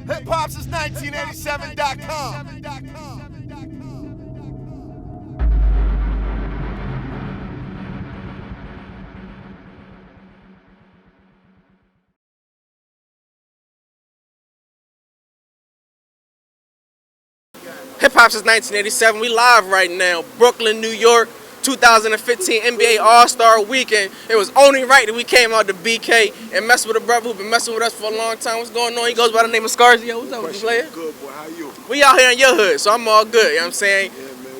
HHH1987.com. Hip Hop since 1987. We live right now, Brooklyn, New York, 2015 NBA All-Star Weekend. It was only right that we came out to BK and messed with a brother who's been messing with us for a long time. What's going on? He goes by the name of Scarzeo. What's up with you, player? Good, boy. How you? We out here in your hood, so I'm all good. You know what I'm saying? Yeah, man.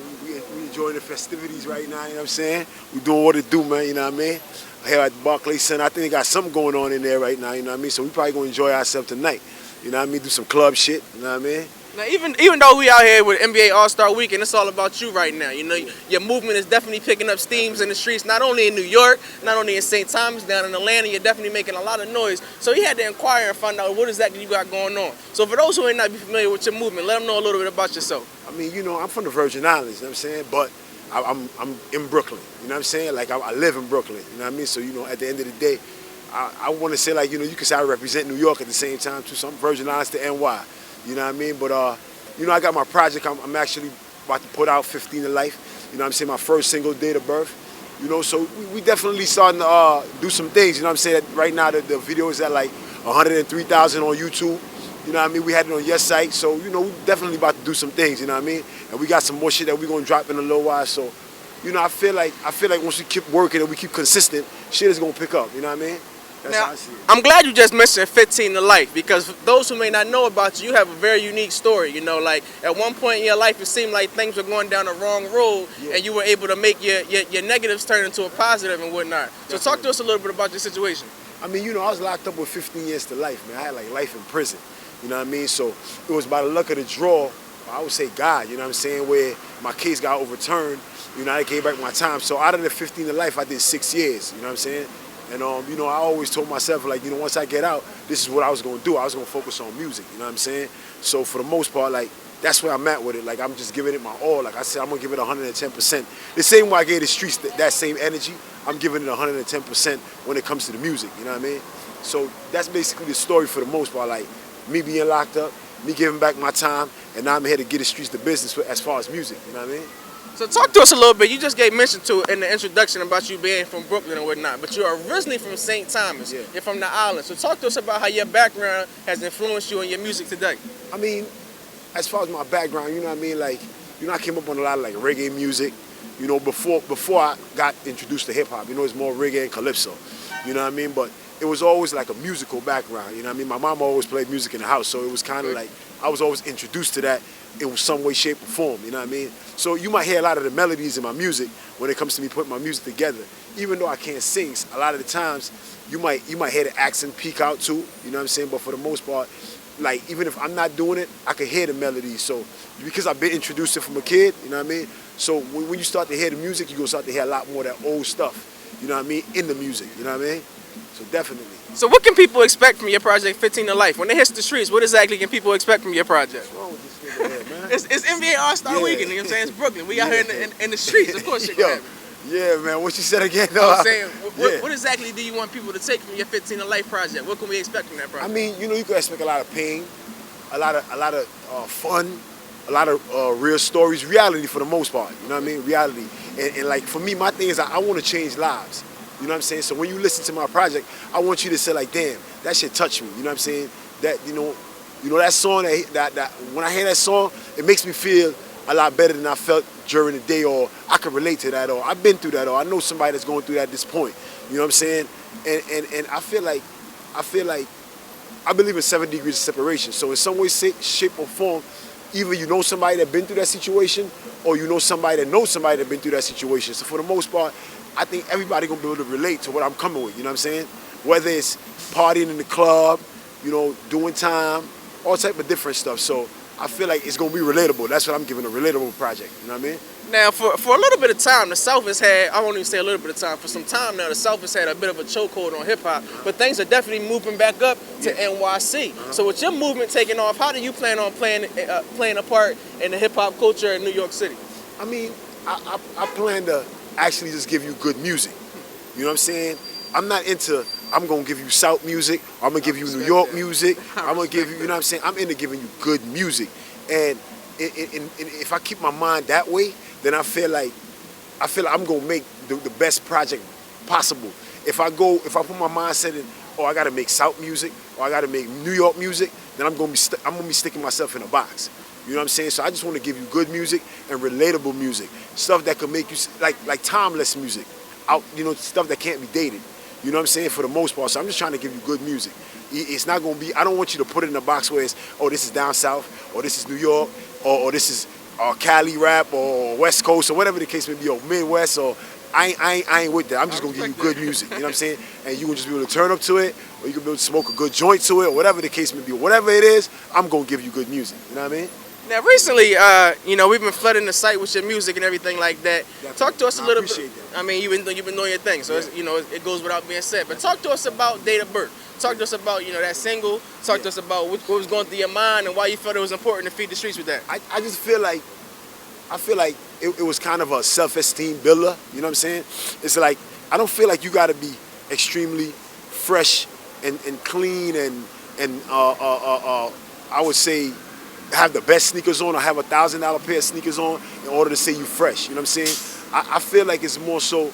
We enjoying the festivities right now. You know what I'm saying? We doing what it do, man. You know what I mean? Here at the Barclays Center, I think they got something going on in there right now. You know what I mean? So we probably gonna enjoy ourselves tonight. You know what I mean? Do some club shit. You know what I mean? Now, even though we out here with NBA All-Star Weekend, it's all about you right now. You know, your movement is definitely picking up steams in the streets, not only in New York, not only in St. Thomas, down in Atlanta. You're definitely making a lot of noise. So he had to inquire and find out what exactly you got going on. So for those who may not be familiar with your movement, let them know a little bit about yourself. I mean, you know, I'm from the Virgin Islands. You know what I'm saying? But I'm in Brooklyn. You know what I'm saying? Like I live in Brooklyn. You know what I mean? So you know, at the end of the day, I want to say, like, you know, you can say I represent New York at the same time too. So I'm Virgin Islands to NY. You know what I mean? But you know, I got my project I'm actually about to put out, 15 to Life. You know what I'm saying? My first single, Date of Birth. You know, so we definitely starting to do some things. You know what I'm saying? Right now, the video is at like 103,000 on YouTube. You know what I mean? We had it on your site. So, you know, we definitely about to do some things, you know what I mean? And we got some more shit that we're going to drop in a little while. So, you know, I feel like once we keep working and we keep consistent, shit is going to pick up, you know what I mean? That's now, how I see it. I'm glad you just mentioned 15 to Life, because for those who may not know about you, you have a very unique story. You know, like at one point in your life, it seemed like things were going down the wrong road, and you were able to make your negatives turn into a positive and whatnot. So talk to us a little bit about your situation. I mean, you know, I was locked up with 15 years to life, man. I had like life in prison, you know what I mean? So it was by the luck of the draw, I would say God, you know what I'm saying, where my case got overturned. You know, I gave back my time. So out of the 15 to life, I did 6 years, you know what I'm saying? And, you know, I always told myself, like, you know, once I get out, this is what I was going to do. I was going to focus on music, you know what I'm saying? So for the most part, like, that's where I'm at with it. Like, I'm just giving it my all. Like I said, I'm going to give it 110%. The same way I gave the streets that same energy, I'm giving it 110% when it comes to the music, you know what I mean? So that's basically the story for the most part. Like, me being locked up, me giving back my time, and now I'm here to get the streets to business as far as music, you know what I mean? So talk to us a little bit. You just gave mention to in the introduction about you being from Brooklyn and whatnot, but you're originally from St. Thomas. Yeah. You're from the island. So talk to us about how your background has influenced you in your music today. I mean, as far as my background, you know what I mean? Like, you know, I came up on a lot of like reggae music. You know, before I got introduced to hip hop, you know, it's more reggae and calypso. You know what I mean? But it was always like a musical background. You know what I mean? My mom always played music in the house, so it was kind of like I was always introduced to that in some way, shape, or form. You know what I mean? So you might hear a lot of the melodies in my music when it comes to me putting my music together. Even though I can't sing, a lot of the times you might hear the accent peek out too. You know what I'm saying? But for the most part, like, even if I'm not doing it, I can hear the melodies. So because I've been introduced to it from a kid, you know what I mean? So when you start to hear the music, you're going to start to hear a lot more of that old stuff, you know what I mean, in the music, you know what I mean? So definitely. So what can people expect from your project 15 to Life? When they hit the streets, what exactly can people expect from your project? What's wrong with this nigga here, man? It's NBA All-Star Weekend, you know what I'm saying? It's Brooklyn. We out here in the streets, of course. Yeah, man, what you said again? No, I'm saying, what exactly do you want people to take from your 15 to Life project? What can we expect from that project? I mean, you know, you can expect a lot of pain, a lot of fun, a lot of real stories, reality for the most part, you know what I mean? Reality. And like, for me, my thing is I want to change lives. You know what I'm saying? So when you listen to my project, I want you to say like, damn, that shit touched me. You know what I'm saying? That, you know that song, that when I hear that song, it makes me feel a lot better than I felt during the day, or I can relate to that, or I've been through that, or I know somebody that's going through that at this point. You know what I'm saying? And I feel like I believe in 7 degrees of separation. So in some way, shape, or form, either you know somebody that's been through that situation, or you know somebody that knows somebody that's been through that situation. So for the most part, I think everybody gonna be able to relate to what I'm coming with, you know what I'm saying? Whether it's partying in the club, you know, doing time, all type of different stuff. So I feel like it's gonna be relatable. That's what I'm giving, a relatable project, you know what I mean? Now, for a little bit of time, the South has had, I won't even say a little bit of time, for some time now, the South has had a bit of a chokehold on hip-hop, but things are definitely moving back up to NYC. So with your movement taking off, how do you plan on playing a part in the hip-hop culture in New York City? I mean, I plan to actually just give you good music. You know what I'm saying? I'm not into I'm gonna give you South music. I'm gonna give you New York music. I'm gonna give you, you know what I'm saying? I'm into giving you good music. And if I keep my mind that way, then I feel like I'm gonna make the best project possible. If I put my mindset in, oh, I gotta make South music or I gotta make New York music, then I'm gonna be sticking myself in a box. You know what I'm saying? So I just want to give you good music and relatable music, stuff that could make you like timeless music, stuff that can't be dated. You know what I'm saying? For the most part. So I'm just trying to give you good music. It's not gonna be. I don't want you to put it in a box where it's, oh, this is down south, or this is New York, or this is Cali rap, or West Coast, or whatever the case may be, or Midwest, or I ain't with that. I'm just gonna give you good music. You know what I'm saying? And you can just be able to turn up to it, or you can be able to smoke a good joint to it, or whatever the case may be. Whatever it is, I'm gonna give you good music. You know what I mean? Now, recently, we've been flooding the site with your music and everything like that. Talk to us a little bit. I mean, you've been doing your thing, so it goes without being said. But talk to us about Date of Birth. Talk to us about that single. Talk to us about what was going through your mind and why you felt it was important to feed the streets with that. I just feel like it was kind of a self-esteem builder. You know what I'm saying? It's like I don't feel like you got to be extremely fresh and clean and I would say, have the best sneakers on or have $1,000 pair of sneakers on in order to say you fresh. You know what I'm saying? I feel like it's more so,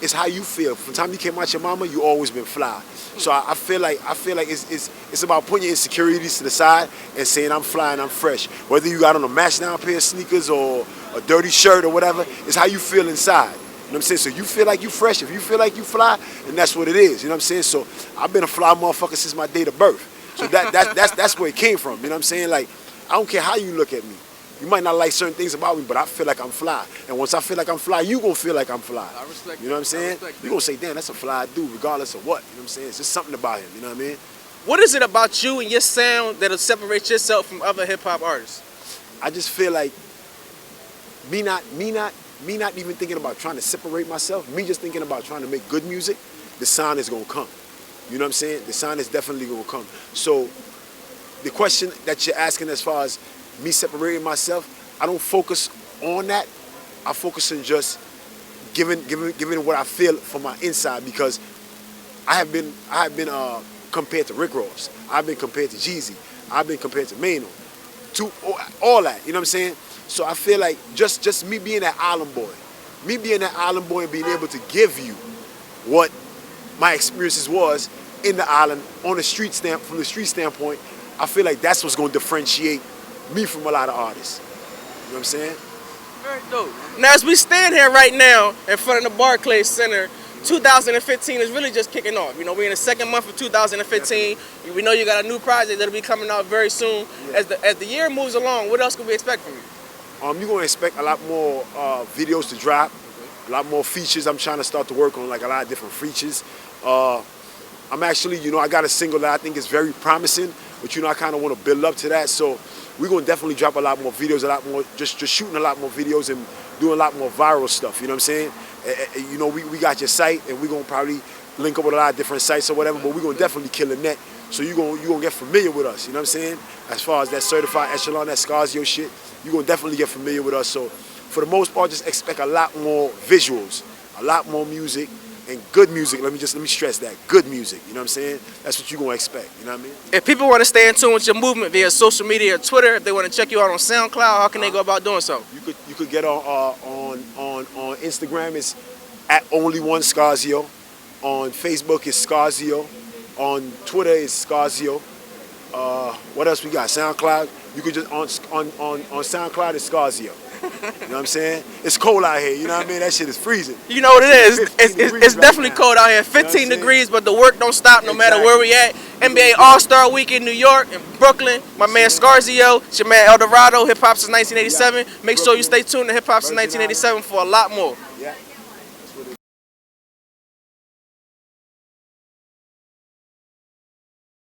it's how you feel. From the time you came out your mama, you always been fly. So I feel like it's about putting your insecurities to the side and saying I'm fly and I'm fresh. Whether you got on a match down pair of sneakers or a dirty shirt or whatever, it's how you feel inside. You know what I'm saying? So you feel like you fresh. If you feel like you fly, then that's what it is. You know what I'm saying? So I've been a fly motherfucker since my date of birth. So that's where it came from. You know what I'm saying? Like, I don't care how you look at me. You might not like certain things about me, but I feel like I'm fly. And once I feel like I'm fly, you gonna feel like I'm fly. I respect you know what I'm saying? You gonna say, damn, that's a fly dude, regardless of what. You know what I'm saying? It's just something about him. You know what I mean? What is it about you and your sound that'll separate yourself from other hip hop artists? I just feel like me not even thinking about trying to separate myself. Me just thinking about trying to make good music. The sound is gonna come. You know what I'm saying? The sound is definitely gonna come. So the question that you're asking as far as me separating myself, I don't focus on that. I focus on just giving what I feel from my inside, because I have been compared to Rick Ross. I've been compared to Jeezy. I've been compared to Mano. To all that, you know what I'm saying? So I feel like just me being that island boy, and being able to give you what my experiences was in the island from the street standpoint, I feel like that's what's going to differentiate me from a lot of artists. You know what I'm saying? Very dope. Now, as we stand here right now in front of the Barclays Center, 2015 is really just kicking off. We're in the second month of 2015. We know you got a new project that'll be coming out very soon. Yeah. As the year moves along, what else can we expect from you? You're going to expect a lot more videos to drop, a lot more features. I'm trying to start to work on like a lot of different features. I'm actually, I got a single that I think is very promising, but I kind of want to build up to that. So we're going to definitely drop a lot more videos, a lot more, just shooting a lot more videos and doing a lot more viral stuff. You know what I'm saying? We got your site, and we're going to probably link up with a lot of different sites or whatever, but we're going to definitely kill the net. So you're going to get familiar with us, you know what I'm saying? As far as that certified echelon, that Scarzeo shit, you're going to definitely get familiar with us. So for the most part, just expect a lot more visuals, a lot more music, and good music. Let me stress that. Good music. You know what I'm saying? That's what you're going to expect. You know what I mean? If people want to stay in tune with your movement via social media or Twitter, if they want to check you out on SoundCloud, how can they go about doing so? You could get on Instagram, it's at only1Scarzeo. On Facebook, it's Scarzeo. On Twitter, it's Scarzeo. What else we got? SoundCloud. You could just on SoundCloud, it's Scarzeo. You know what I'm saying? It's cold out here, you know what I mean? That shit is freezing. You know what it is? It's definitely cold out here. 15 degrees, but the work don't stop no matter where we at. NBA All-Star Week in New York, in Brooklyn. My man Scarzeo, it's your man El Dorado, Hip Hop Since 1987. Make sure you stay tuned to Hip Hop Since 1987 for a lot more. Yeah.